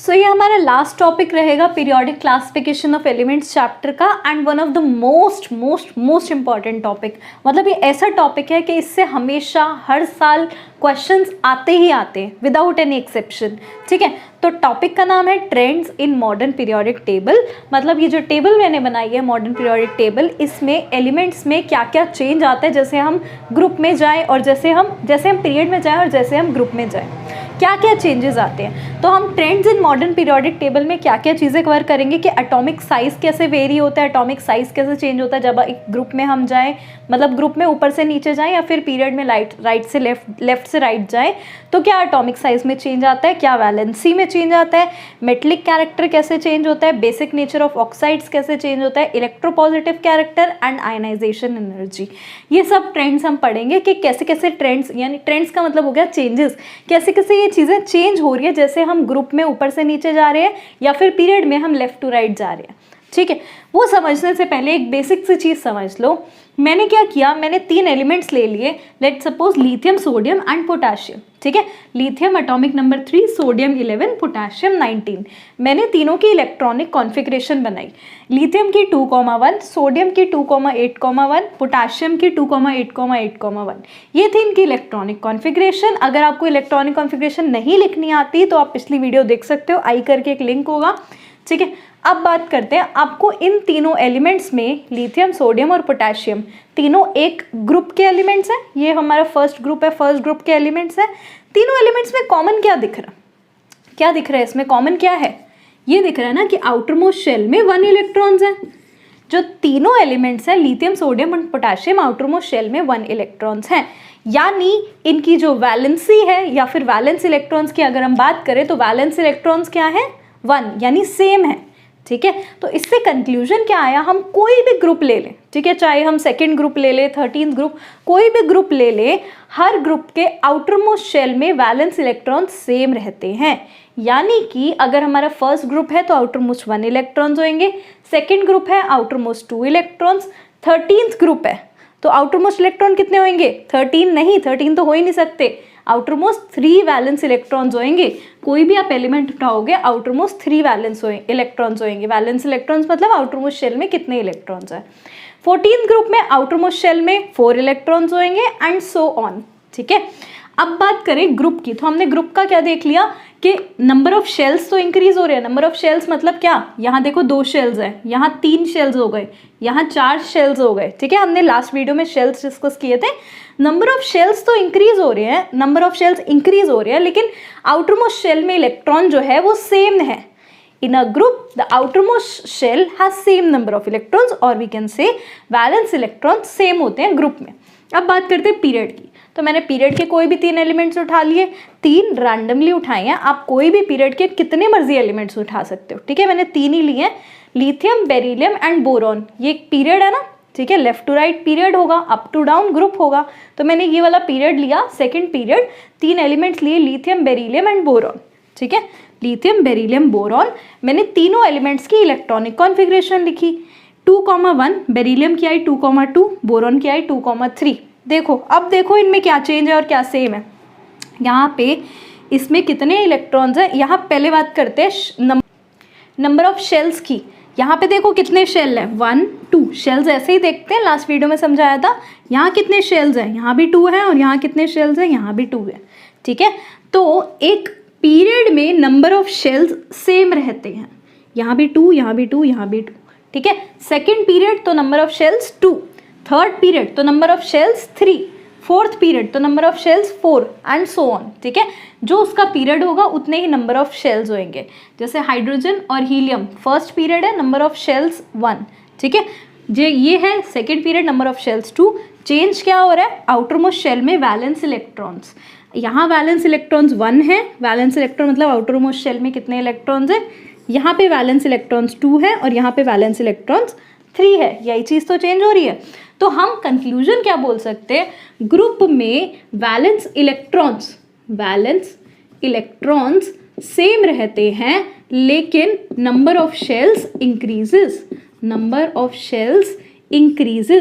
सो ये हमारा last topic रहेगा periodic classification of elements chapter का, and one of the most most most important topic. मतलब ये ऐसा टॉपिक है कि इससे हमेशा हर साल क्वेश्चंस आते ही आते हैं विदाउट एनी एक्सेप्शन। ठीक है, तो टॉपिक का नाम है trends in modern periodic table. मतलब ये जो टेबल मैंने बनाई है मॉडर्न पीरियोडिक टेबल, इसमें एलिमेंट्स में क्या क्या चेंज आता है जैसे हम ग्रुप में जाएं और जैसे हम पीरियड में जाएं और जैसे हम ग्रुप में जाएं, क्या क्या चेंजेस आते हैं। तो हम trends in modern periodic table में क्या क्या चीज़ें कवर करेंगे कि एटॉमिक साइज़ कैसे वेरी होता है, एटॉमिक साइज़ कैसे चेंज होता है जब एक ग्रुप में हम जाएं, मतलब ग्रुप में ऊपर से नीचे जाएं या फिर पीरियड में राइट से लेफ्ट से राइट जाएं, तो क्या एटॉमिक साइज़ में चेंज आता है, क्या वैलेंसी में चेंज आता है, मेटलिक कैरेक्टर कैसे चेंज होता है, बेसिक नेचर ऑफ ऑक्साइड्स कैसे चेंज होता है, electropositive character and ionization energy. ये सब ट्रेंड्स हम पढ़ेंगे कि कैसे कैसे ट्रेंड्स, यानी ट्रेंड्स का मतलब हो गया चेंजेस, कैसे कैसे ये चीज़ें चेंज हो रही है जैसे हम ग्रुप में ऊपर से नीचे जा रहे हैं या फिर पीरियड में हम लेफ्ट टू राइट जा रहे हैं। ठीक है, वो समझने से पहले एक बेसिक सी चीज़ समझ लो। मैंने क्या किया, मैंने 3 एलिमेंट्स ले लिए, let suppose lithium, sodium and potassium. ठीक है, lithium atomic number 3, sodium 11, potassium 19। मैंने तीनों की इलेक्ट्रॉनिक कॉन्फ़िगरेशन बनाई, लिथियम की 2,1, सोडियम की 2,8,1, पोटेशियम की 2,8,8,1। ये थी इनकी इलेक्ट्रॉनिक कॉन्फ़िगरेशन। अगर आपको इलेक्ट्रॉनिक कॉन्फ़िगरेशन नहीं लिखनी आती तो आप पिछली वीडियो देख सकते हो, आई करके एक लिंक होगा। ठीक है, अब बात करते हैं, आपको इन तीनों एलिमेंट्स में लिथियम, सोडियम और पोटेशियम तीनों एक ग्रुप के एलिमेंट्स हैं। ये हमारा फर्स्ट ग्रुप है, फर्स्ट ग्रुप के एलिमेंट्स हैं। तीनों एलिमेंट्स में कॉमन क्या दिख रहा, क्या दिख रहा है इसमें कॉमन क्या है, ये दिख रहा है ना कि आउटर मोस्ट शेल में 1 इलेक्ट्रॉन्स हैं। जो तीनों एलिमेंट्स हैं लिथियम, सोडियम और पोटेशियम, आउटर मोस्ट शेल में 1 इलेक्ट्रॉन्स हैं। यानी इनकी जो वैलेंसी है या फिर वैलेंस इलेक्ट्रॉन्स की अगर हम बात करें तो वैलेंस इलेक्ट्रॉन्स क्या है, 1, यानी सेम है। ठीक है, तो इससे कंक्लूजन क्या आया, हम कोई भी ग्रुप ले लें, ठीक है, चाहे हम सेकंड ग्रुप ले लें, 13th ग्रुप, कोई भी ग्रुप ले लें, हर ग्रुप के आउटर मोस्ट शेल में वैलेंस इलेक्ट्रॉन सेम रहते हैं। यानी कि अगर हमारा फर्स्ट ग्रुप है तो आउटर मोस्ट 1 इलेक्ट्रॉन्स होंगे, सेकेंड ग्रुप है outer most 2 electrons, 13th group है तो आउटर मोस्ट इलेक्ट्रॉन कितने होंगे, 13 नहीं, 13 तो हो ही नहीं सकते, आउटर मोस्ट 3 वैलेंस इलेक्ट्रॉन्स होंगे। कोई भी आप एलिमेंट उठाओगे आउटर मोस्ट 3 वैलेंस इलेक्ट्रॉन्स होंगे। वैलेंस इलेक्ट्रॉन्स मतलब आउटर मोस्ट शेल में कितने इलेक्ट्रॉन्स हैं। 14th ग्रुप में आउटर मोस्ट शेल में 4 इलेक्ट्रॉन्स होंगे एंड सो ऑन। ठीक है, अब बात करें ग्रुप की, तो हमने ग्रुप का क्या देख लिया कि नंबर ऑफ शेल्स तो इंक्रीज हो रहे हैं। नंबर ऑफ शेल्स मतलब क्या, यहाँ देखो 2 शेल्स हैं, यहाँ 3 शेल्स हो गए, यहाँ 4 शेल्स हो गए। ठीक है, हमने लास्ट वीडियो में शेल्स डिस्कस किए थे। नंबर ऑफ शेल्स तो इंक्रीज हो रहे हैं, नंबर ऑफ शेल्स इंक्रीज हो रहे हैं, लेकिन आउटर मोस्ट शेल में इलेक्ट्रॉन जो है वो सेम है। In a group, the outermost shell has same number of electrons, और we can say valence electrons same होते हैं ग्रुप में। अब बात करते हैं पीरियड की, तो मैंने पीरियड के कोई भी 3 एलिमेंट्स उठा लिए, 3 रैंडमली उठाए हैं। आप कोई भी पीरियड के कितने मर्जी एलिमेंट्स उठा सकते हो। ठीक है, मैंने 3 ही लिए हैं, लिथियम, बेरिलियम एंड बोरॉन। ये एक पीरियड है ना, ठीक है, लेफ्ट टू राइट पीरियड होगा, अप टू डाउन ग्रुप होगा, तो मैंने ये वाला पीरियड लिया, सेकेंड पीरियड, 3 एलिमेंट्स लिए, लिथियम, बेरिलियम एंड बोरॉन। ठीक है, लिथियम, बेरिलियम, बोरॉन, मैंने तीनों एलिमेंट्स की इलेक्ट्रॉनिक कॉन्फ़िगरेशन लिखी। 2,1 बेरिलियम की आई 2,2, बोरॉन की आई 2,3। देखो, अब देखो इनमें क्या चेंज है और क्या सेम है। यहाँ पे इसमें कितने इलेक्ट्रॉन्स हैं, यहाँ पहले बात करते हैं नंबर ऑफ शेल्स की। यहाँ पे देखो कितने शेल है, 1, 2 शेल्स ऐसे ही देखते हैं, लास्ट वीडियो में समझाया था। यहाँ कितने शेल्स हैं, यहाँ भी 2 है, और यहाँ कितने शेल्स हैं, यहाँ भी 2 है। ठीक है, तो एक पीरियड में नंबर ऑफ शेल्स सेम रहते हैं, यहाँ भी 2, यहाँ भी 2, यहाँ भी 2। ठीक है, सेकेंड पीरियड तो number of shells 2, third period तो number of shells 3, fourth period तो number of shells 4 and so on. ठीक है, जो उसका पीरियड होगा उतने ही नंबर ऑफ शेल्स होंगे। जैसे हाइड्रोजन और हीलियम, फर्स्ट पीरियड है, नंबर ऑफ शेल्स 1। ठीक है, ये है second period, number of shells 2। Change क्या हो रहा है, आउटर मोस्ट शेल में वैलेंस इलेक्ट्रॉन्स, यहाँ वैलेंस इलेक्ट्रॉन्स 1 है, वैलेंस इलेक्ट्रॉन मतलब आउटर मोस्ट शेल में कितने इलेक्ट्रॉन्स हैं, यहाँ पे वैलेंस इलेक्ट्रॉन्स 2 है और यहाँ पे वैलेंस इलेक्ट्रॉन्स 3 है। यही चीज़ तो चेंज हो रही है। तो हम कंक्लूजन क्या बोल सकते हैं, ग्रुप में वैलेंस इलेक्ट्रॉन्स सेम रहते हैं, लेकिन नंबर ऑफ शेल्स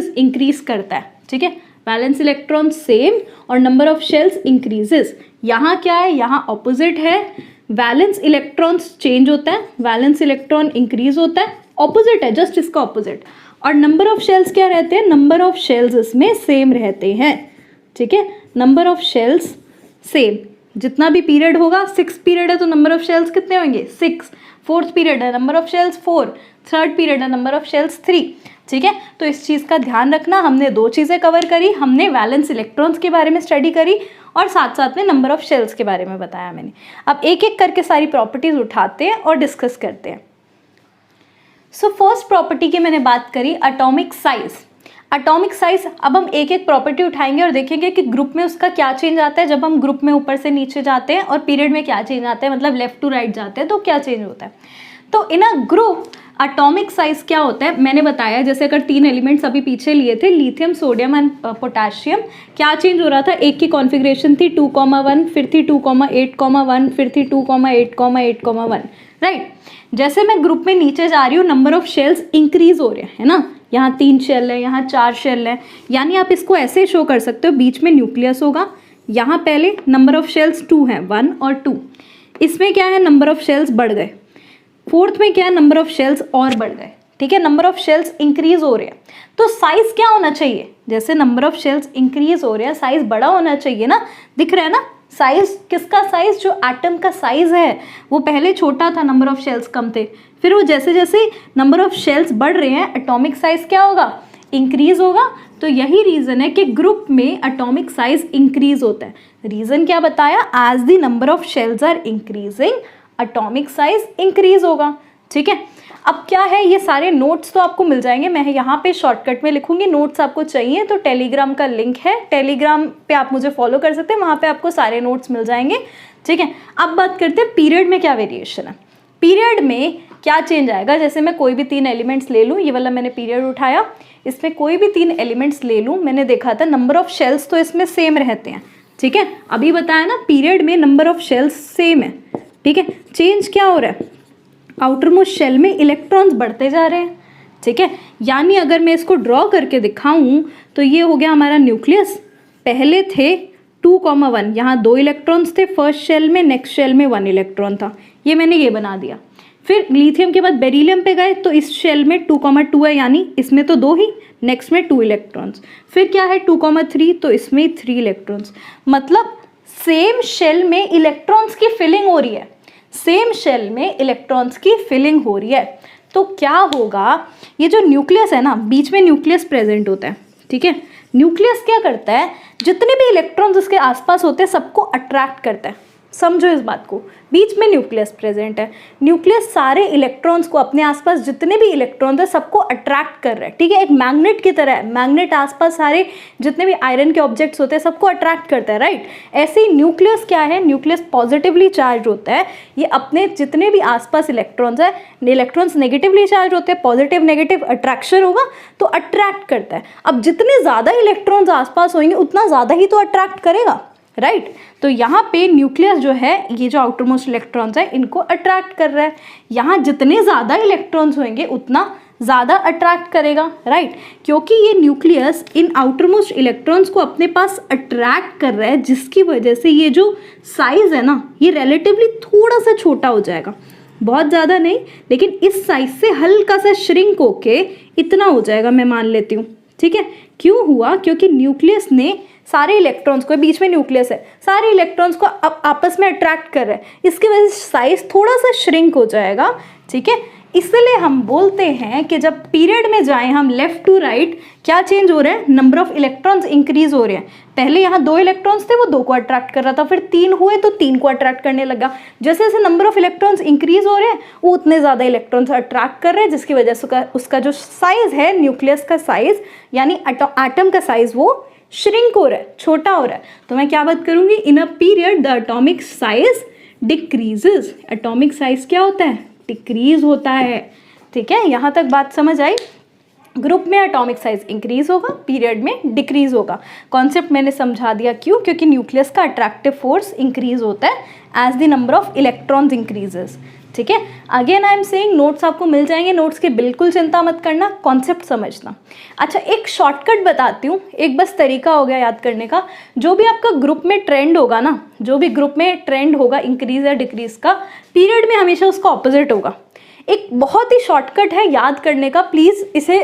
इंक्रीज करता है। ठीक है, वैलेंस इलेक्ट्रॉन सेम और नंबर ऑफ शेल्स इंक्रीजेस। यहाँ क्या है, यहाँ ऑपोजिट है, वैलेंस इलेक्ट्रॉन्स चेंज होता है, वैलेंस इलेक्ट्रॉन इंक्रीज होता है, ऑपोजिट है, जस्ट इसका ऑपोजिट। और नंबर ऑफ शेल्स क्या रहते हैं, नंबर ऑफ शेल्स इसमें सेम रहते हैं, ठीक है, नंबर ऑफ शेल्स सेम। जितना भी पीरियड होगा, 6 पीरियड है तो नंबर ऑफ शेल्स कितने होंगे, 6। 4th पीरियड है, number of shells 4। 3rd period है, नंबर ऑफ शेल्स 3, ठीक है। तो इस चीज़ का ध्यान रखना, हमने 2 चीज़ें कवर करी, हमने वैलेंस इलेक्ट्रॉन्स के बारे में स्टडी करी और साथ साथ में नंबर ऑफ शेल्स के बारे में बताया मैंने। अब एक एक करके सारी प्रॉपर्टीज उठाते हैं और डिस्कस करते हैं। सो फर्स्ट प्रॉपर्टी की मैंने बात करी एटॉमिक साइज। एटॉमिक साइज, अब हम एक एक प्रॉपर्टी उठाएंगे और देखेंगे कि ग्रुप में उसका क्या चेंज आता है, जब हम ग्रुप में ऊपर से नीचे जाते हैं, और पीरियड में क्या चेंज आता है, मतलब लेफ्ट टू राइट जाते हैं तो क्या चेंज होता है। तो in a group atomic size क्या होता है, मैंने बताया जैसे अगर 3 एलिमेंट्स अभी पीछे लिए थे, लिथियम, सोडियम एंड पोटेशियम, क्या चेंज हो रहा था, एक की कॉन्फ़िगरेशन थी 2,1, फिर थी 2,8,1, फिर थी 2,8,8,1, राइट। जैसे मैं ग्रुप में नीचे जा रही हूँ, नंबर ऑफ शेल्स इंक्रीज हो रहे हैं, है ना, यहाँ 3 शेल है, यहाँ 4 शेल है, यानी आप इसको ऐसे शो कर सकते हो, बीच में न्यूक्लियस होगा, यहाँ पहले नंबर ऑफ शेल्स 2 है, 1 और 2, इसमें क्या है, नंबर ऑफ शेल्स बढ़ गए, 4th में क्या है, नंबर ऑफ शेल्स और बढ़ गए, ठीक है, नंबर ऑफ शेल्स इंक्रीज हो रहे हैं। तो साइज क्या होना चाहिए, जैसे नंबर ऑफ शेल्स इंक्रीज हो रहे हैं, साइज बड़ा होना चाहिए ना, दिख रहा है ना, साइज किसका, साइज जो एटम का साइज है वो पहले छोटा था, नंबर ऑफ शेल्स कम थे, फिर वो जैसे जैसे नंबर ऑफ शेल्स बढ़ रहे हैं, एटॉमिक साइज क्या होगा, इंक्रीज होगा। तो यही रीजन है कि ग्रुप में एटॉमिक साइज इंक्रीज होता है। रीजन क्या बताया, as the number of shells are increasing atomic size increase होगा, ठीक है। अब क्या है, ये सारे नोट्स तो आपको मिल जाएंगे, मैं यहाँ पे शॉर्टकट में लिखूंगी, नोट्स आपको चाहिए तो टेलीग्राम का लिंक है, टेलीग्राम पे आप मुझे फॉलो कर सकते हैं, वहाँ पे आपको सारे नोट्स मिल जाएंगे, ठीक है। अब बात करते हैं पीरियड में क्या वेरिएशन है। पीरियड में क्या चेंज आएगा, जैसे मैं कोई भी 3 एलिमेंट्स ले लूँ, ये वाला मैंने पीरियड उठाया, इसमें कोई भी 3 एलिमेंट्स ले लूँ, मैंने देखा था नंबर ऑफ शेल्स तो इसमें सेम रहते हैं, ठीक है, अभी बताया ना पीरियड में नंबर ऑफ शेल्स सेम है, ठीक है। चेंज क्या हो रहा है, आउटर मोस्ट शेल में इलेक्ट्रॉन्स बढ़ते जा रहे हैं, ठीक है, यानी अगर मैं इसको ड्रॉ करके दिखाऊं तो ये हो गया हमारा न्यूक्लियस, पहले थे 2,1, यहाँ 2 इलेक्ट्रॉन्स थे फर्स्ट शेल में, नेक्स्ट शेल में 1 इलेक्ट्रॉन था, ये मैंने ये बना दिया। फिर लिथियम के बाद बेरिलियम पे गए तो इस शेल में 2,2 है, यानी इसमें तो 2 ही, नेक्स्ट में 2 इलेक्ट्रॉन्स, फिर क्या है 2,3 तो इसमें 3 इलेक्ट्रॉन्स, मतलब सेम शेल में इलेक्ट्रॉन्स की फिलिंग हो रही है, सेम शेल में इलेक्ट्रॉन्स की फिलिंग हो रही है। तो क्या होगा, ये जो न्यूक्लियस है ना, बीच में न्यूक्लियस प्रेजेंट होता है, ठीक है, न्यूक्लियस क्या करता है, जितने भी इलेक्ट्रॉन्स उसके आसपास होते हैं सबको अट्रैक्ट करता है, समझो इस बात को, बीच में न्यूक्लियस प्रेजेंट है, न्यूक्लियस सारे इलेक्ट्रॉन्स को, अपने आसपास जितने भी इलेक्ट्रॉन्स है सबको अट्रैक्ट कर रहा है, ठीक है, एक मैग्नेट की तरह है, मैग्नेट आसपास सारे जितने भी आयरन के ऑब्जेक्ट्स होते हैं सबको अट्रैक्ट करता है, राइट। ऐसे ही न्यूक्लियस क्या है, न्यूक्लियस पॉजिटिवली चार्ज होता है, ये अपने जितने भी आसपास इलेक्ट्रॉन्स है, इलेक्ट्रॉन्स नेगेटिवली चार्ज होते हैं, पॉजिटिव नेगेटिव अट्रैक्शन होगा तो अट्रैक्ट करता है। अब जितने ज़्यादा इलेक्ट्रॉन्स आसपास होंगे उतना ज़्यादा ही तो अट्रैक्ट करेगा, राइट। तो यहाँ पे न्यूक्लियस जो है, ये जो आउटर मोस्ट इलेक्ट्रॉन्स है इनको अट्रैक्ट कर रहा है, यहाँ जितने ज़्यादा इलेक्ट्रॉन्स होंगे उतना ज़्यादा अट्रैक्ट करेगा, राइट, क्योंकि ये nucleus in outer most electrons को अपने पास अट्रैक्ट कर रहा है, जिसकी वजह से ये जो साइज़ है ना, ये रिलेटिवली थोड़ा सा छोटा हो जाएगा, बहुत ज़्यादा नहीं, लेकिन इस साइज से हल्का सा श्रिंक होके इतना हो जाएगा, मैं मान लेती हूँ, ठीक है। क्यों हुआ, क्योंकि न्यूक्लियस ने सारे इलेक्ट्रॉन्स को, बीच में न्यूक्लियस है, सारे इलेक्ट्रॉन्स को आपस में अट्रैक्ट कर रहा है, इसकी वजह से साइज थोड़ा सा श्रिंक हो जाएगा, ठीक है। इसलिए हम बोलते हैं कि जब पीरियड में जाएं हम लेफ्ट टू राइट, क्या चेंज हो रहा है, नंबर ऑफ इलेक्ट्रॉन्स इंक्रीज हो रहे हैं। पहले यहाँ 2 इलेक्ट्रॉन्स थे, वो 2 को अट्रैक्ट कर रहा था, फिर 3 हुए तो 3 को अट्रैक्ट करने लगा, जैसे जैसे नंबर ऑफ इलेक्ट्रॉन्स इंक्रीज हो रहे हैं वो उतने ज़्यादा इलेक्ट्रॉन्स अट्रैक्ट कर रहे हैं, जिसकी वजह से उसका जो साइज है, न्यूक्लियस का साइज यानी एटम का साइज, वो श्रिंक हो रहा है, छोटा हो रहा है। तो मैं क्या बात करूंगी, in a period the atomic size decreases, atomic size क्या होता है, डिक्रीज होता है, ठीक है। यहाँ तक बात समझ आई। ग्रुप में एटॉमिक साइज इंक्रीज होगा, पीरियड में डिक्रीज होगा। कॉन्सेप्ट मैंने समझा दिया क्यों, क्योंकि न्यूक्लियस का अट्रैक्टिव फोर्स इंक्रीज होता है as the number of electrons increases. ठीक है, again I am saying notes आपको मिल जाएंगे, नोट्स की बिल्कुल चिंता मत करना, कॉन्सेप्ट समझना। अच्छा, एक शॉर्टकट बताती हूँ, एक बस तरीका हो गया याद करने का। जो भी आपका ग्रुप में ट्रेंड होगा ना, जो भी ग्रुप में ट्रेंड होगा इंक्रीज या डिक्रीज का, पीरियड में हमेशा उसका ऑपोजिट होगा। एक बहुत ही शॉर्टकट है याद करने का, प्लीज़ इसे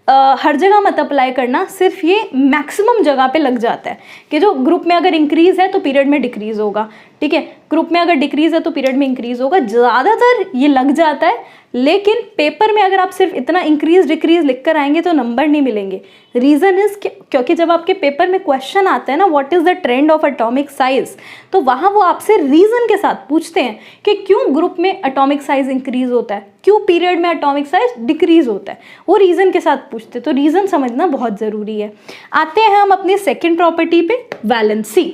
हर जगह मत अप्लाई करना, सिर्फ ये मैक्सिमम जगह पे लग जाता है कि जो ग्रुप में अगर इंक्रीज है तो पीरियड में डिक्रीज होगा। ठीक है, ग्रुप में अगर डिक्रीज है तो पीरियड में इंक्रीज होगा, ज़्यादातर ये लग जाता है। लेकिन पेपर में अगर आप सिर्फ इतना इंक्रीज डिक्रीज लिख कर आएंगे तो नंबर नहीं मिलेंगे। रीज़न इज क्योंकि जब आपके पेपर में क्वेश्चन आता है ना, what is the trend of atomic size, तो वहाँ वो आपसे रीज़न के साथ पूछते हैं कि क्यों ग्रुप में एटॉमिक साइज इंक्रीज होता है, क्यों पीरियड में एटॉमिक साइज डिक्रीज होता है, वो रीज़न के साथ पूछते हैं। तो रीज़न समझना बहुत ज़रूरी है। आते हैं हम अपनी सेकेंड प्रॉपर्टी पे, वैलेंसी।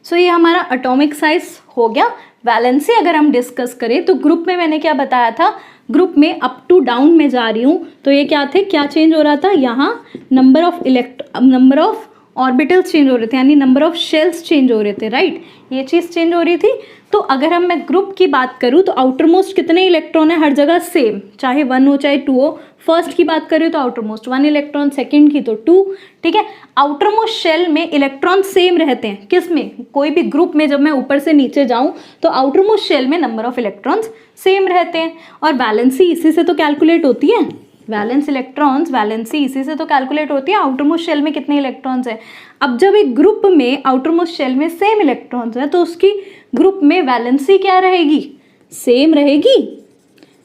सो ये हमारा एटॉमिक साइज हो गया। वैलेंसी अगर हम डिस्कस करें तो ग्रुप में मैंने क्या बताया था, ग्रुप में अप टू डाउन में जा रही हूँ तो ये क्या थे, क्या चेंज हो रहा था, यहाँ नंबर ऑफ ऑर्बिटल्स चेंज हो रहे थे, यानी नंबर ऑफ शेल्स चेंज हो रहे थे, राइट, ये चीज़ चेंज हो रही थी। तो अगर हम मैं ग्रुप की बात करूँ तो आउटर मोस्ट कितने इलेक्ट्रॉन है, हर जगह सेम, चाहे 1 हो चाहे 2 हो। फर्स्ट की बात करें तो आउटर मोस्ट 1 इलेक्ट्रॉन, सेकंड की तो 2। ठीक है, आउटर मोस्ट शेल में इलेक्ट्रॉन सेम रहते हैं, किस में, कोई भी ग्रुप में जब मैं ऊपर से नीचे जाऊँ तो आउटर मोस्ट शेल में नंबर ऑफ इलेक्ट्रॉन्स सेम रहते हैं। और वैलेंसी इसी से तो कैलकुलेट होती है, वैलेंसी इसी से तो कैलकुलेट होती है, आउटर मोस्ट शेल में कितने इलेक्ट्रॉन्स हैं। अब जब एक ग्रुप में आउटर मोस्ट शेल में सेम इलेक्ट्रॉन्स हैं तो उसकी ग्रुप में वैलेंसी क्या रहेगी, सेम रहेगी।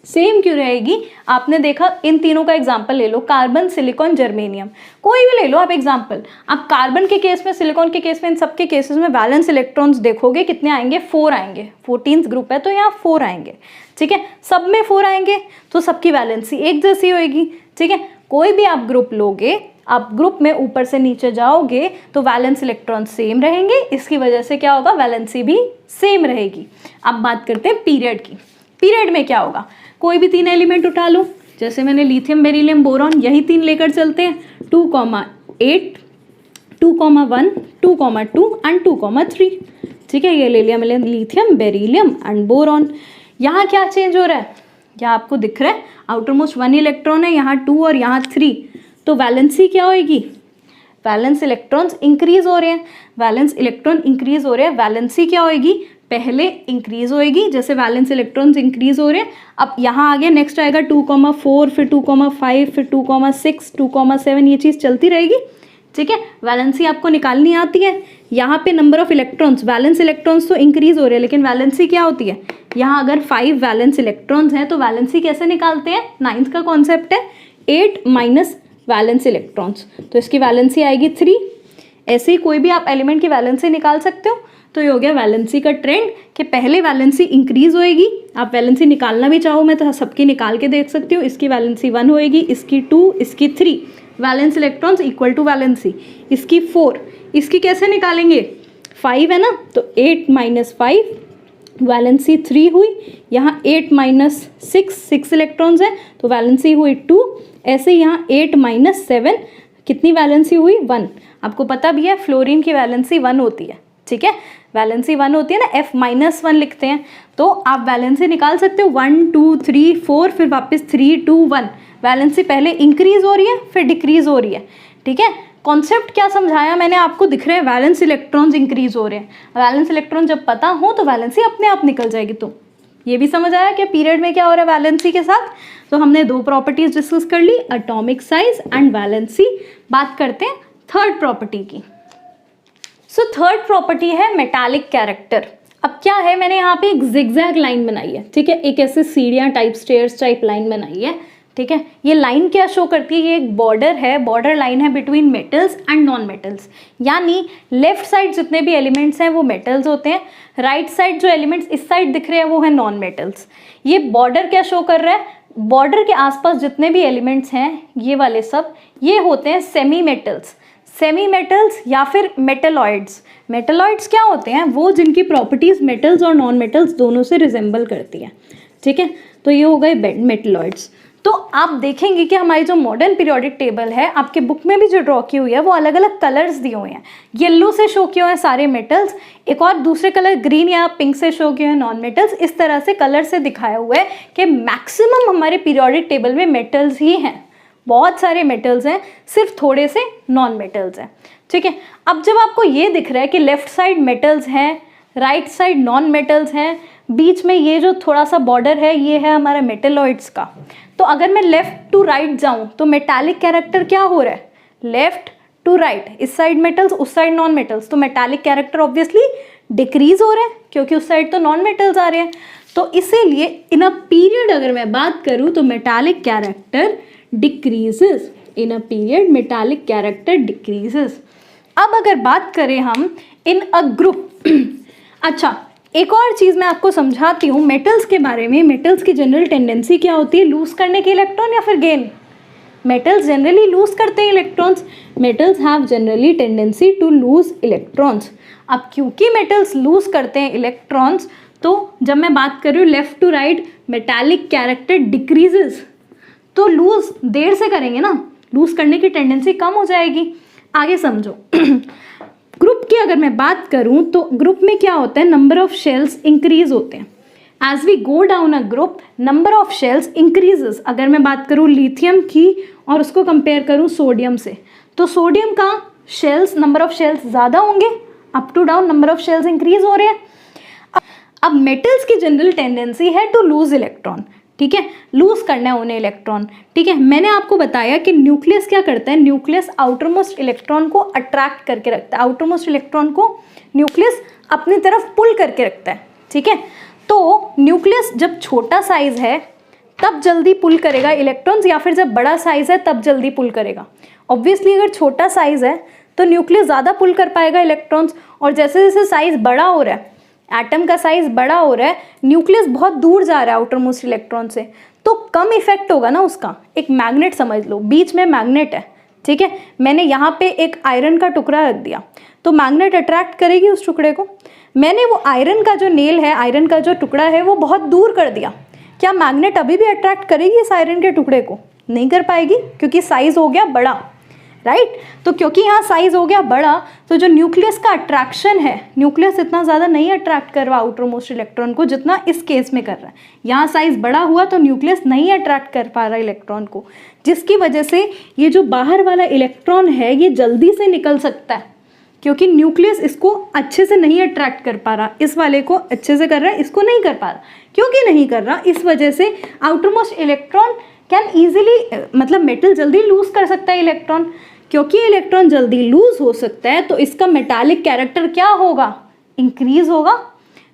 सेम क्यों रहेगी, आपने देखा, इन तीनों का एग्जाम्पल ले लो, कार्बन, सिलिकॉन, जर्मेनियम, कोई भी ले लो आप एग्जाम्पल। आप कार्बन के केस में, सिलिकॉन के केस में, इन सब के केसेस में वैलेंस इलेक्ट्रॉन्स देखोगे कितने आएंगे, 4 आएंगे। 14th ग्रुप है तो यहाँ 4 आएंगे। ठीक है, सब में 4 आएंगे तो सबकी वैलेंसी एक जैसी होएगी। ठीक है, कोई भी आप ग्रुप लोगे, आप ग्रुप में ऊपर से नीचे जाओगे तो वैलेंस इलेक्ट्रॉन सेम रहेंगे, इसकी वजह से क्या होगा, वैलेंसी भी सेम रहेगी। अब बात करते हैं पीरियड की। पीरियड में क्या होगा, कोई भी 3 एलिमेंट उठा लो, जैसे मैंने लिथियम, बेरिलियम, बोरॉन, यही 3 लेकर चलते हैं, 2,8, 2,1, 2,2 एंड 2,3। ठीक है, ये ले लिया मैंने लिथियम, बेरिलियम एंड बोरॉन। यहाँ क्या चेंज हो रहा है, यहाँ आपको दिख रहा है आउटर मोस्ट 1 इलेक्ट्रॉन है, यहाँ 2 और यहाँ 3, तो वैलेंसी क्या होएगी, वैलेंस इलेक्ट्रॉन्स इंक्रीज हो रहे हैं, वैलेंस इलेक्ट्रॉन इंक्रीज हो रहे हैं, वैलेंसी क्या होएगी, पहले इंक्रीज होएगी, जैसे वैलेंस इलेक्ट्रॉन्स इंक्रीज हो रहे हैं। अब यहाँ आगे नेक्स्ट आएगा 2,4, फिर 2,5, फिर 2,6, 2,7, ये चीज़ चलती रहेगी। ठीक है, वैलेंसी आपको निकालनी आती है। यहाँ पे number of electrons, valence electrons तो इंक्रीज हो रहे हैं, लेकिन वैलेंसी क्या होती है, यहाँ अगर 5 वैलेंस इलेक्ट्रॉन्स हैं तो वैलेंसी कैसे निकालते हैं, 9th का कॉन्सेप्ट है 8 माइनस वैलेंस इलेक्ट्रॉन्स, तो इसकी वैलेंसी आएगी 3। ऐसे ही कोई भी आप एलिमेंट की वैलेंसी निकाल सकते हो। तो ये हो गया वैलेंसी का ट्रेंड कि पहले वैलेंसी इंक्रीज होएगी, आप वैलेंसी निकालना भी चाहो मैं तो सबकी निकाल के देख सकती हूँ, इसकी वैलेंसी 1 होएगी, इसकी 2, इसकी 3, valence electrons equal to valency, इसकी 4, इसकी कैसे निकालेंगे, 5 है ना, तो 8 माइनस 5, वैलेंसी 3 हुई, यहाँ 8 माइनस 6 इलेक्ट्रॉन्स हैं तो वैलेंसी हुई 2, ऐसे यहाँ 8 माइनस 7, कितनी वैलेंसी हुई, 1। आपको पता भी है फ्लोरीन की वैलेंसी 1 होती है। ठीक है, वैलेंसी 1 होती है ना, F-1 लिखते हैं, तो आप वैलेंसी निकाल सकते हो 1 2 3 4, फिर वापस 3 2 1, वैलेंसी पहले इंक्रीज हो रही है फिर डिक्रीज हो रही है। ठीक है, कॉन्सेप्ट क्या समझाया मैंने आपको, दिख रहे हैं वैलेंस इलेक्ट्रॉन्स इंक्रीज हो रहे हैं, वैलेंस इलेक्ट्रॉन जब पता हो तो वैलेंसी अपने आप निकल जाएगी। तो ये भी समझ आया कि पीरियड में क्या हो रहा है वैलेंसी के साथ। तो हमने 2 प्रॉपर्टीज डिस्कस कर ली, एटॉमिक साइज एंड वैलेंसी। बात करते हैं थर्ड प्रॉपर्टी की। सो थर्ड प्रॉपर्टी है मेटालिक कैरेक्टर। अब क्या है, मैंने यहाँ पे एक जिगजैग लाइन बनाई है। ठीक है, एक ऐसे सीढ़ियाँ टाइप, स्टेयर्स टाइप लाइन बनाई है। ठीक है, ये लाइन क्या शो करती है, ये एक बॉर्डर है, बॉर्डर लाइन है between metals and non metals. यानी लेफ्ट साइड जितने भी एलिमेंट्स हैं वो मेटल्स होते हैं, राइट साइड जो एलिमेंट्स इस साइड दिख रहे हैं वो है नॉन मेटल्स। ये बॉर्डर क्या शो कर रहा है, बॉर्डर के आसपास जितने भी एलिमेंट्स हैं ये वाले सब, ये होते हैं सेमी मेटल्स। सेमी मेटल्स या फिर मेटलॉइड्स। मेटलॉइड्स क्या होते हैं, वो जिनकी प्रॉपर्टीज मेटल्स और नॉन मेटल्स दोनों से रिजेंबल करती है। ठीक है, तो ये हो गए मेटलॉइड्स। तो आप देखेंगे कि हमारी जो मॉडर्न पीरियोडिक टेबल है आपके बुक में भी जो ड्रॉ की हुई है वो अलग अलग कलर्स दिए हुए हैं। येलो से शो किए हुए हैं सारे मेटल्स, एक और दूसरे कलर ग्रीन या पिंक से शो किए हुए हैं नॉन मेटल्स। इस तरह से कलर से दिखाया हुआ है कि मैक्सिमम हमारे पीरियोडिक टेबल में मेटल्स ही हैं। बहुत सारे मेटल्स हैं, सिर्फ थोड़े से नॉन मेटल्स हैं। ठीक है, अब जब आपको ये दिख रहा है कि लेफ्ट साइड मेटल्स हैं, राइट साइड नॉन मेटल्स हैं, बीच में ये जो थोड़ा सा बॉर्डर है ये है हमारा मेटेलॉइड्स का, तो अगर मैं लेफ्ट टू राइट जाऊं तो मेटालिक कैरेक्टर क्या हो रहा है, लेफ्ट टू राइट, इस साइड मेटल्स उस साइड नॉन मेटल्स, तो मेटालिक कैरेक्टर ऑब्वियसली डिक्रीज हो रहा है क्योंकि उस साइड तो नॉन मेटल्स आ रहे हैं। तो इसीलिए इन अ पीरियड अगर मैं बात करूं तो metallic character decreases, in a period metallic character decreases. अब अगर बात करें हम इन अ ग्रुप, अच्छा एक और चीज़ मैं आपको समझाती हूँ मेटल्स के बारे में। मेटल्स की जनरल टेंडेंसी क्या होती है, लूज करने के इलेक्ट्रॉन या फिर गेन? मेटल्स जनरली लूज करते हैं electrons, metals have generally tendency to lose electrons. अब क्योंकि मेटल्स लूज करते हैं इलेक्ट्रॉन्स, तो जब मैं बात कर रही हूँ left to right metallic character decreases, तो लूज देर से करेंगे ना, लूज करने की टेंडेंसी कम हो जाएगी। आगे समझो ग्रुप की अगर मैं बात करूं तो ग्रुप में क्या होता है, नंबर ऑफ शेल्स इंक्रीज होते हैं। As we go down a group number of shells increases. अगर मैं बात करूं लिथियम की और उसको कंपेयर करूं सोडियम से, तो सोडियम का शेल्स नंबर ऑफ शेल्स ज़्यादा होंगे, up to down number of shells increase हो रहे हैं। अब मेटल्स की जनरल टेंडेंसी है टू लूज इलेक्ट्रॉन, ठीक है, लूज करना है उन्हें इलेक्ट्रॉन। ठीक है, मैंने आपको बताया कि न्यूक्लियस क्या करता है, न्यूक्लियस आउटर मोस्ट इलेक्ट्रॉन को अट्रैक्ट करके रखता है, आउटर मोस्ट इलेक्ट्रॉन को न्यूक्लियस अपनी तरफ पुल करके रखता है। ठीक है, तो न्यूक्लियस जब छोटा साइज है तब जल्दी पुल करेगा इलेक्ट्रॉन्स, या फिर जब बड़ा साइज है तब जल्दी पुल करेगा? ऑब्वियसली अगर छोटा साइज है तो न्यूक्लियस ज़्यादा पुल कर पाएगा इलेक्ट्रॉन्स, और जैसे जैसे साइज बड़ा हो रहा है, एटम का साइज बड़ा हो रहा है, न्यूक्लियस बहुत दूर जा रहा है आउटर मोस्ट इलेक्ट्रॉन से, तो कम इफेक्ट होगा ना उसका। एक मैग्नेट समझ लो, बीच में मैग्नेट है, ठीक है, मैंने यहाँ पे एक आयरन का टुकड़ा रख दिया तो मैग्नेट अट्रैक्ट करेगी उस टुकड़े को। मैंने वो आयरन का जो नेल है, आयरन का जो टुकड़ा है वो बहुत दूर कर दिया, क्या मैग्नेट अभी भी अट्रैक्ट करेगी इस आयरन के टुकड़े को? नहीं कर पाएगी, क्योंकि साइज हो गया बड़ा, राइट। तो क्योंकि यहाँ साइज हो गया बड़ा, तो जो न्यूक्लियस का अट्रैक्शन है, न्यूक्लियस इतना ज़्यादा नहीं अट्रैक्ट कर रहा आउटर मोस्ट इलेक्ट्रॉन को जितना इस केस में कर रहा है। यहाँ साइज बड़ा हुआ तो न्यूक्लियस नहीं अट्रैक्ट कर पा रहा इलेक्ट्रॉन को, जिसकी वजह से ये जो बाहर वाला इलेक्ट्रॉन है ये जल्दी से निकल सकता है, क्योंकि न्यूक्लियस इसको अच्छे से नहीं अट्रैक्ट कर पा रहा। इस वाले को अच्छे से कर रहा है, इसको नहीं कर पा रहा। क्योंकि नहीं कर रहा, इस वजह से outer most electron can easily, मतलब मेटल जल्दी लूज कर सकता है इलेक्ट्रॉन। क्योंकि इलेक्ट्रॉन जल्दी लूज हो सकता है तो इसका मेटालिक कैरेक्टर क्या होगा, इंक्रीज होगा।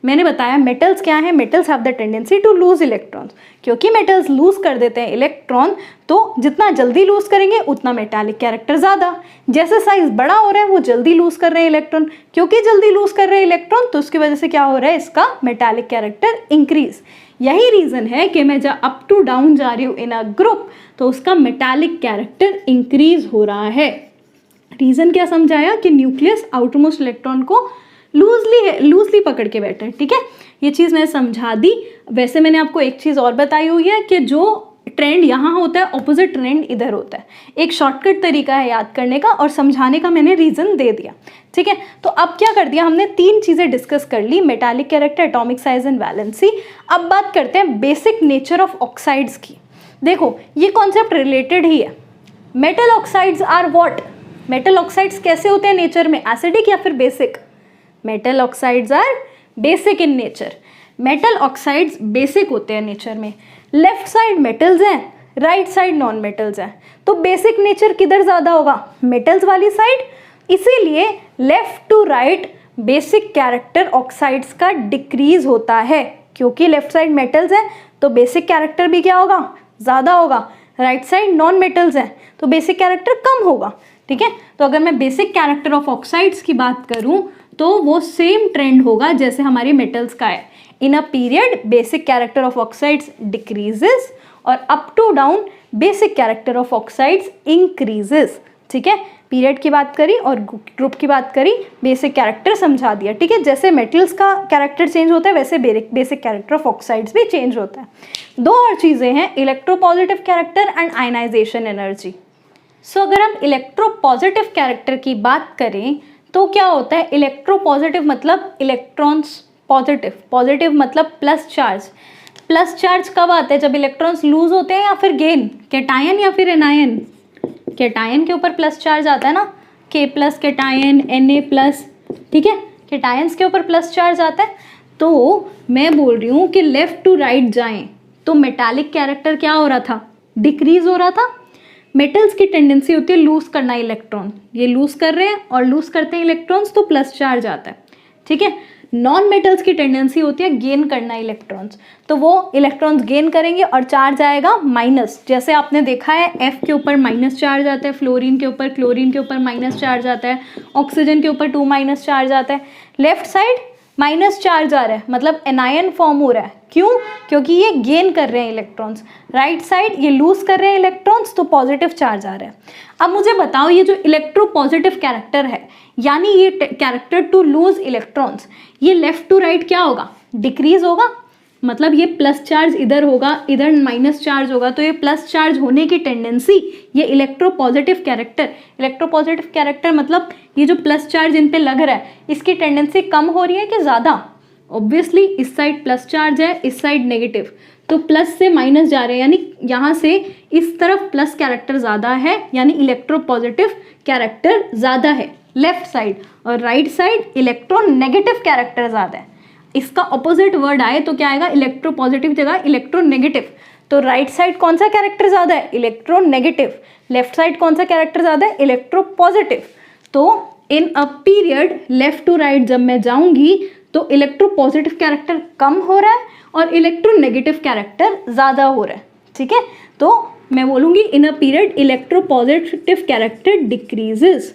मैंने बताया मेटल्स क्या है, metals have the tendency to lose electrons. क्योंकि मेटल्स लूज कर देते हैं इलेक्ट्रॉन, तो जितना जल्दी लूज करेंगे उतना मेटालिक कैरेक्टर ज़्यादा। जैसे साइज बड़ा हो रहा है वो जल्दी लूज कर रहे हैं इलेक्ट्रॉन, क्योंकि जल्दी लूज कर रहे हैं इलेक्ट्रॉन तो उसकी वजह से क्या हो रहा है, इसका मेटालिक कैरेक्टर इंक्रीज। यही रीज़न है कि मैं जब अप टू डाउन जा रही हूँ इन अ ग्रुप तो उसका मेटालिक कैरेक्टर इंक्रीज हो रहा है। रीज़न क्या समझाया कि न्यूक्लियस आउटर मोस्ट इलेक्ट्रॉन को लूजली पकड़ के बैठा है। ठीक है, ये चीज़ मैंने समझा दी। वैसे मैंने आपको एक चीज़ और बताई हुई है कि जो ट्रेंड यहाँ होता है ऑपोजिट ट्रेंड इधर होता है। एक शॉर्टकट तरीका है याद करने का और समझाने का, मैंने रीज़न दे दिया। ठीक है, तो अब क्या कर दिया हमने, तीन चीज़ें डिस्कस कर ली, metallic character, atomic size and valency. अब बात करते हैं बेसिक नेचर ऑफ ऑक्साइड्स की। देखो ये कॉन्सेप्ट रिलेटेड ही है। Metal oxides are what, metal oxides कैसे होते हैं नेचर में, एसिडिक या फिर basic? Metal oxides are basic in nature. Metal oxides basic होते हैं नेचर में। लेफ्ट साइड मेटल्स हैं, राइट साइड नॉन मेटल्स हैं, तो बेसिक नेचर किधर ज़्यादा होगा, मेटल्स वाली साइड। इसीलिए left to right basic character oxides का डिक्रीज होता है, क्योंकि लेफ्ट साइड मेटल्स हैं तो बेसिक कैरेक्टर भी क्या होगा, ज़्यादा होगा। राइट साइड नॉन मेटल्स हैं तो बेसिक कैरेक्टर कम होगा। ठीक है, तो अगर मैं बेसिक कैरेक्टर ऑफ ऑक्साइड्स की बात करूं तो वो सेम ट्रेंड होगा जैसे हमारी मेटल्स का है। In a period basic character of oxides decreases और up to down basic character of oxides increases. ठीक है, पीरियड की बात करी और ग्रुप की बात करी, बेसिक कैरेक्टर समझा दिया, ठीक है। जैसे मेटल्स का कैरेक्टर चेंज होता है वैसे बेसिक कैरेक्टर ऑफ ऑक्साइड्स भी चेंज होता है। दो और चीज़ें हैं, electropositive character and ionization energy. So अगर हम इलेक्ट्रोपॉजिटिव कैरेक्टर की बात करें तो क्या होता है, इलेक्ट्रोपॉजिटिव मतलब इलेक्ट्रॉन्स पॉजिटिव, पॉजिटिव मतलब प्लस चार्ज। प्लस चार्ज कब आता है, जब इलेक्ट्रॉन्स लूज होते हैं या फिर गेन, कैटायन या फिर एनायन। कैटायन के ऊपर प्लस चार्ज आता है ना, के प्लस कैटायन, Na प्लस, ठीक है, कैटायंस के ऊपर प्लस चार्ज आता है। तो मैं बोल रही हूँ कि लेफ्ट टू राइट जाएं तो मेटालिक कैरेक्टर क्या हो रहा था, डिक्रीज हो रहा था। मेटल्स की टेंडेंसी होती है लूज करना इलेक्ट्रॉन, ये लूज कर रहे हैं और लूज करते हैं इलेक्ट्रॉन्स तो प्लस चार्ज आता है, ठीक है। नॉन मेटल्स की टेंडेंसी होती है गेन करना इलेक्ट्रॉन्स, तो वो इलेक्ट्रॉन्स गेन करेंगे और चार्ज आएगा माइनस। जैसे आपने देखा है F के ऊपर माइनस चार्ज आता है, फ्लोरीन के ऊपर, क्लोरीन के ऊपर माइनस चार्ज आता है, ऑक्सीजन के ऊपर 2 माइनस चार्ज आता है। लेफ्ट साइड माइनस चार्ज आ रहा है, मतलब एनायन फॉर्म हो रहा है, क्यों, क्योंकि ये गेन कर रहे हैं इलेक्ट्रॉन्स। राइट साइड ये लूज कर रहे हैं इलेक्ट्रॉन्स तो पॉजिटिव चार्ज आ रहा है। अब मुझे बताओ ये जो इलेक्ट्रोपॉजिटिव कैरेक्टर है, यानी ये कैरेक्टर टू लूज इलेक्ट्रॉन्स, ये लेफ्ट टू राइट क्या होगा, डिक्रीज होगा। मतलब ये प्लस चार्ज इधर होगा, इधर माइनस चार्ज होगा, तो ये प्लस चार्ज होने की टेंडेंसी, ये इलेक्ट्रोपॉजिटिव कैरेक्टर मतलब ये जो प्लस चार्ज इन पे लग रहा है इसकी टेंडेंसी कम हो रही है कि ज़्यादा। ऑब्वियसली इस साइड प्लस चार्ज है, इस साइड नेगेटिव, तो प्लस से माइनस जा रहे हैं, यानी यहाँ से इस तरफ प्लस कैरेक्टर ज़्यादा है, यानी इलेक्ट्रोपॉजिटिव कैरेक्टर ज़्यादा है लेफ्ट साइड, और right side electron negative character ज़्यादा है। इसका ऑपोजिट वर्ड आए तो क्या आएगा, इलेक्ट्रोपॉजिटिव जगह इलेक्ट्रोनेगेटिव। तो राइट साइड कौन सा कैरेक्टर ज़्यादा है, इलेक्ट्रोनेगेटिव। लेफ्ट साइड कौन सा कैरेक्टर ज़्यादा है, इलेक्ट्रोपॉजिटिव। तो in a period left to right जब मैं जाऊंगी तो इलेक्ट्रोपॉजिटिव कैरेक्टर कम हो रहा है और इलेक्ट्रोनेगेटिव कैरेक्टर ज़्यादा हो रहा है, ठीक है। तो मैं बोलूँगी in a period electropositive character decreases.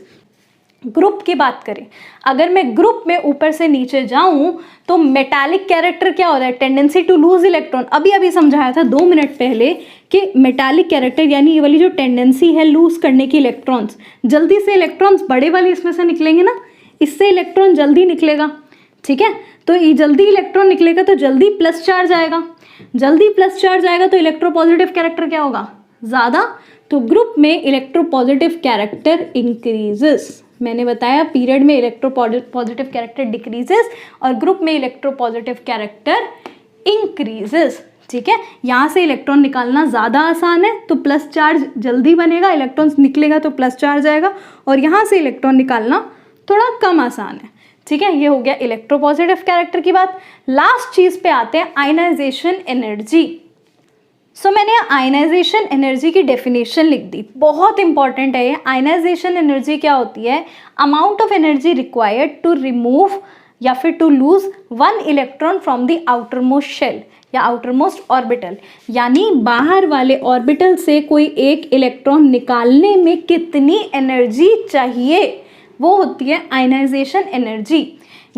Group की बात करें, अगर मैं ग्रुप में ऊपर से नीचे जाऊं तो मेटालिक कैरेक्टर क्या होता है, टेंडेंसी टू लूज इलेक्ट्रॉन। अभी समझाया था 2 मिनट पहले कि मेटालिक कैरेक्टर यानी ये वाली जो टेंडेंसी है लूज करने की इलेक्ट्रॉन्स, जल्दी से इलेक्ट्रॉन्स बड़े वाले इसमें से निकलेंगे ना, इससे इलेक्ट्रॉन जल्दी निकलेगा, ठीक है। तो ये जल्दी इलेक्ट्रॉन निकलेगा तो जल्दी प्लस चार्ज आएगा, जल्दी प्लस चार्ज आएगा तो इलेक्ट्रोपॉजिटिव कैरेक्टर क्या होगा, ज़्यादा। तो ग्रुप में इलेक्ट्रोपॉजिटिव कैरेक्टर इंक्रीजेस। मैंने बताया पीरियड में इलेक्ट्रोपॉजिटिव कैरेक्टर डिक्रीजेस और ग्रुप में इलेक्ट्रोपॉजिटिव कैरेक्टर इंक्रीजेस, ठीक है। यहाँ से इलेक्ट्रॉन निकालना ज़्यादा आसान है तो प्लस चार्ज जल्दी बनेगा, इलेक्ट्रॉन्स निकलेगा तो प्लस चार्ज आएगा, और यहाँ से इलेक्ट्रॉन निकालना थोड़ा कम आसान है, ठीक है। ये हो गया इलेक्ट्रोपॉजिटिव कैरेक्टर की बात। लास्ट चीज़ पे आते हैं आयनाइजेशन एनर्जी। सो मैंने आयनाइजेशन एनर्जी की डेफिनेशन लिख दी, बहुत इंपॉर्टेंट है ये। आयनाइजेशन एनर्जी क्या होती है, amount of energy required to remove या फिर to lose 1 electron from the outer most shell या आउटर मोस्ट ऑर्बिटल, यानी बाहर वाले ऑर्बिटल से कोई एक इलेक्ट्रॉन निकालने में कितनी एनर्जी चाहिए, वो होती है आयनाइजेशन एनर्जी।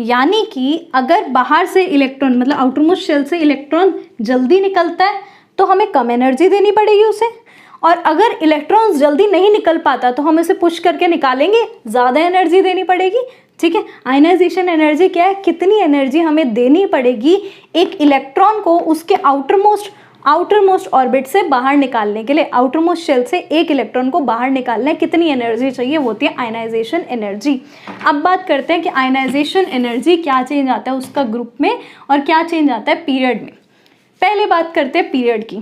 यानी कि अगर बाहर से इलेक्ट्रॉन मतलब आउटर मोस्ट शेल से इलेक्ट्रॉन जल्दी निकलता है तो हमें कम एनर्जी देनी पड़ेगी उसे, और अगर इलेक्ट्रॉन्स जल्दी नहीं निकल पाता तो हम इसे पुश करके निकालेंगे, ज़्यादा एनर्जी देनी पड़ेगी, ठीक है। आयनाइजेशन एनर्जी क्या है, कितनी एनर्जी हमें देनी पड़ेगी एक इलेक्ट्रॉन को उसके आउटर मोस्ट ऑर्बिट से बाहर निकालने के लिए, आउटर मोस्ट शेल से एक इलेक्ट्रॉन को बाहर निकालना है, कितनी एनर्जी चाहिए, वो होती है आयनाइजेशन एनर्जी। अब बात करते हैं कि आयनाइजेशन एनर्जी क्या चेंज आता है उसका ग्रुप में और क्या चेंज आता है पीरियड में। पहले बात करते हैं पीरियड की।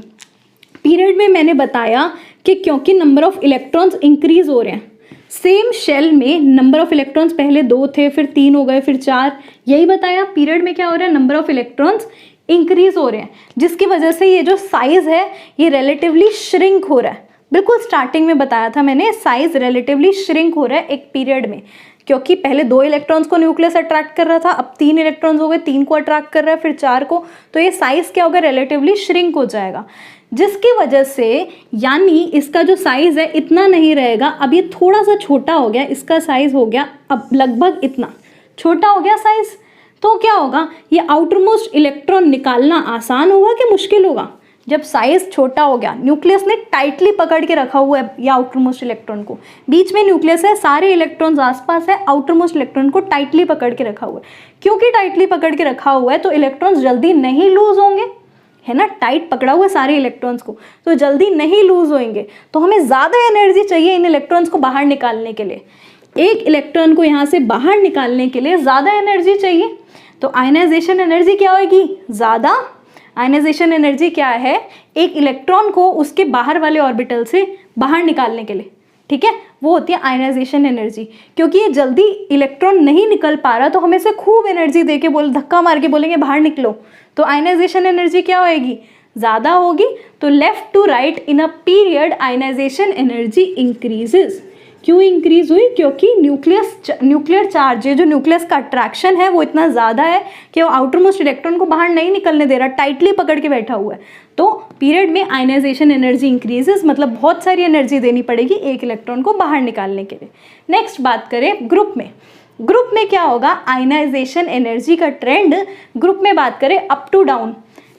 पीरियड में मैंने बताया कि क्योंकि नंबर ऑफ इलेक्ट्रॉन्स इंक्रीज हो रहे हैं, सेम शेल में नंबर ऑफ इलेक्ट्रॉन्स पहले 2 थे, फिर 3 हो गए, फिर 4, यही बताया। पीरियड में क्या हो रहा है, नंबर ऑफ इलेक्ट्रॉन्स इंक्रीज हो रहे हैं, जिसकी वजह से ये जो साइज है ये रिलेटिवली श्रिंक हो रहा है। बिल्कुल स्टार्टिंग में बताया था मैंने, साइज रिलेटिवली श्रिंक हो रहा है एक पीरियड में, क्योंकि पहले 2 इलेक्ट्रॉन्स को न्यूक्लियस अट्रैक्ट कर रहा था, अब 3 इलेक्ट्रॉन्स हो गए, 3 को अट्रैक्ट कर रहा है, फिर 4 को, तो ये साइज क्या होगा, रिलेटिवली श्रिंक हो जाएगा, जिसकी वजह से यानी इसका जो साइज है इतना नहीं रहेगा, अब ये थोड़ा सा छोटा हो गया, इसका साइज हो गया अब लगभग इतना छोटा हो गया साइज। तो क्या होगा, ये आउटर मोस्ट इलेक्ट्रॉन निकालना आसान होगा कि मुश्किल होगा, जब साइज छोटा हो गया, न्यूक्लियस ने टाइटली पकड़ के रखा हुआ है या आउटर मोस्ट इलेक्ट्रॉन को, बीच में न्यूक्लियस है, सारे इलेक्ट्रॉन्स आसपास है, आउटर मोस्ट इलेक्ट्रॉन को टाइटली पकड़ के रखा हुआ है। क्योंकि टाइटली पकड़ के रखा हुआ है तो इलेक्ट्रॉन्स जल्दी नहीं लूज होंगे, है ना, टाइट पकड़ा हुआ है सारे इलेक्ट्रॉन्स को, तो जल्दी नहीं लूज होंगे। तो हमें ज़्यादा एनर्जी चाहिए इन इलेक्ट्रॉन्स को बाहर निकालने के लिए। एक इलेक्ट्रॉन को यहाँ से बाहर निकालने के लिए ज़्यादा एनर्जी चाहिए, तो आयनाइजेशन एनर्जी क्या होगी? ज़्यादा। आयनाइजेशन एनर्जी क्या है? एक इलेक्ट्रॉन को उसके बाहर वाले ऑर्बिटल से बाहर निकालने के लिए, ठीक है, वो होती है आयनाइजेशन एनर्जी। क्योंकि ये जल्दी इलेक्ट्रॉन नहीं निकल पा रहा तो हम इसे खूब एनर्जी दे के धक्का मार के बोलेंगे बाहर निकलो, तो आयनाइजेशन एनर्जी क्या होएगी? ज़्यादा होगी। तो left to right in a period ionization energy increases. क्यों इंक्रीज हुई? क्योंकि न्यूक्लियर चार्ज, जो न्यूक्लियस का अट्रैक्शन है वो इतना ज़्यादा है कि वो आउटर मोस्ट इलेक्ट्रॉन को बाहर नहीं निकलने दे रहा, टाइटली पकड़ के बैठा हुआ है। तो पीरियड में आयनाइजेशन एनर्जी इंक्रीजेस, मतलब बहुत सारी एनर्जी देनी पड़ेगी एक इलेक्ट्रॉन को बाहर निकालने के लिए। नेक्स्ट बात करें ग्रुप में। ग्रुप में क्या होगा? आयनाइजेशन एनर्जी का ट्रेंड ग्रुप में बात करें up to down,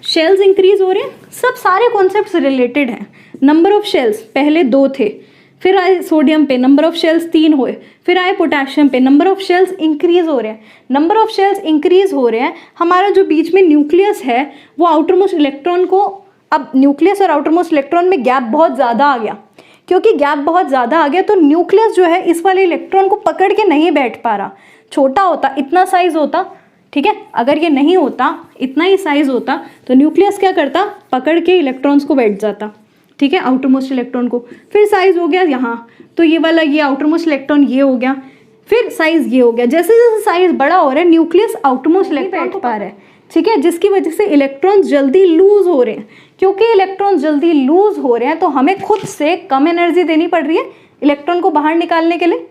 shells increase हो रहे हैं, सब सारे कॉन्सेप्ट्स रिलेटेड हैं। नंबर ऑफ शेल्स पहले 2 थे, फिर आए सोडियम पे नंबर ऑफ शेल्स 3 हुए, फिर आए पोटेशियम पे नंबर ऑफ शेल्स इंक्रीज हो रहे हैं। नंबर ऑफ शेल्स इंक्रीज हो रहे हैं, हमारा जो बीच में न्यूक्लियस है वो आउटर मोस्ट इलेक्ट्रॉन को, अब न्यूक्लियस और आउटर मोस्ट इलेक्ट्रॉन में गैप बहुत ज़्यादा आ गया। क्योंकि गैप बहुत ज़्यादा आ गया तो न्यूक्लियस जो है इस वाले इलेक्ट्रॉन को पकड़ के नहीं बैठ पा रहा। छोटा होता, इतना साइज होता, ठीक है, अगर ये नहीं होता, इतना ही साइज होता, तो न्यूक्लियस क्या करता? पकड़ के इलेक्ट्रॉन्स को बैठ जाता, ठीक है, आउटर मोस्ट इलेक्ट्रॉन को। फिर साइज हो गया यहाँ, तो ये वाला ये आउटर मोस्ट इलेक्ट्रॉन ये हो गया, फिर साइज ये हो गया। जैसे जैसे साइज बड़ा हो रहा है न्यूक्लियस आउटर मोस्ट इलेक्ट्रॉन को पा रहा है, ठीक है, जिसकी वजह से इलेक्ट्रॉन्स जल्दी लूज हो रहे हैं। क्योंकि इलेक्ट्रॉन्स जल्दी लूज हो रहे हैं तो हमें खुद से कम एनर्जी देनी पड़ रही है इलेक्ट्रॉन को बाहर निकालने के लिए,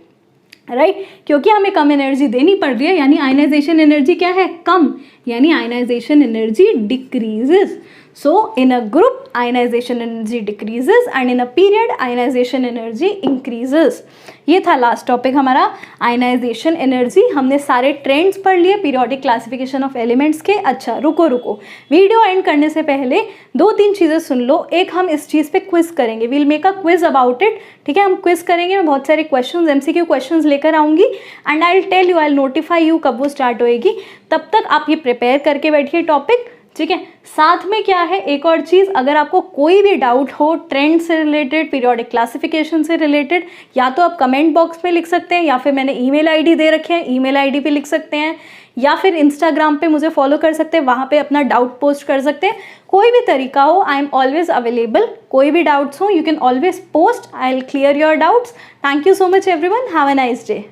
राइट। क्योंकि हमें कम एनर्जी देनी पड़ रही है यानी आयनाइजेशन एनर्जी क्या है? कम, यानी ionization energy decreases. So in a group ionization energy decreases and in a period ionization energy increases। ये था लास्ट टॉपिक हमारा आयनाइजेशन एनर्जी। हमने सारे ट्रेंड्स पढ़ लिए पीरियोडिक क्लासिफिकेशन ऑफ एलिमेंट्स के। अच्छा रुको, वीडियो एंड करने से पहले 2-3 चीज़ें सुन लो। एक, हम इस चीज़ पे क्विज करेंगे, we'll make a quiz about it, ठीक है, हम क्विज करेंगे। मैं बहुत सारे क्वेश्चंस, एमसीक्यू क्वेश्चंस लेकर आऊँगी and I will tell you, I will notify you कब वो स्टार्ट होएगी। तब तक आप ये प्रिपेयर करके बैठिए टॉपिक, ठीक है। साथ में क्या है, एक और चीज़, अगर आपको कोई भी डाउट हो ट्रेंड से रिलेटेड, पीरियोडिक क्लासिफिकेशन से रिलेटेड, या तो आप कमेंट बॉक्स में लिख सकते हैं, या फिर मैंने ईमेल आईडी दे रखे हैं, ईमेल आईडी पे लिख सकते हैं, या फिर इंस्टाग्राम पे मुझे फॉलो कर सकते हैं, वहाँ पे अपना डाउट पोस्ट कर सकते हैं। कोई भी तरीका हो, आई एम ऑलवेज अवेलेबल। कोई भी डाउट्स हो, you can always post, I will clear your doubts. Thank you so much everyone, have a nice day.